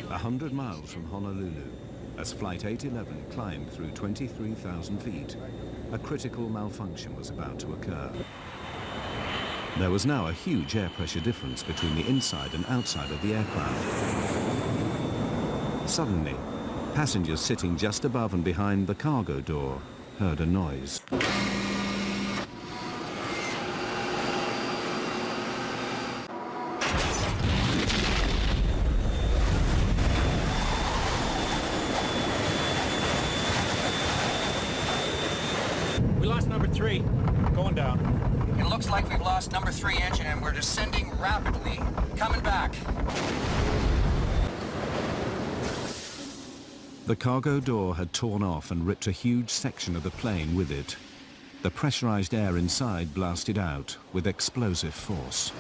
100 miles from Honolulu, as Flight 811 climbed through 23,000 feet, a critical malfunction was about to occur. There was now a huge air pressure difference between the inside and outside of the aircraft. Suddenly, passengers sitting just above and behind the cargo door heard a noise. We lost number 3. Going down. It looks like we've lost number 3 engine and we're descending rapidly. Coming back. The cargo door had torn off and ripped a huge section of the plane with it. The pressurized air inside blasted out with explosive force.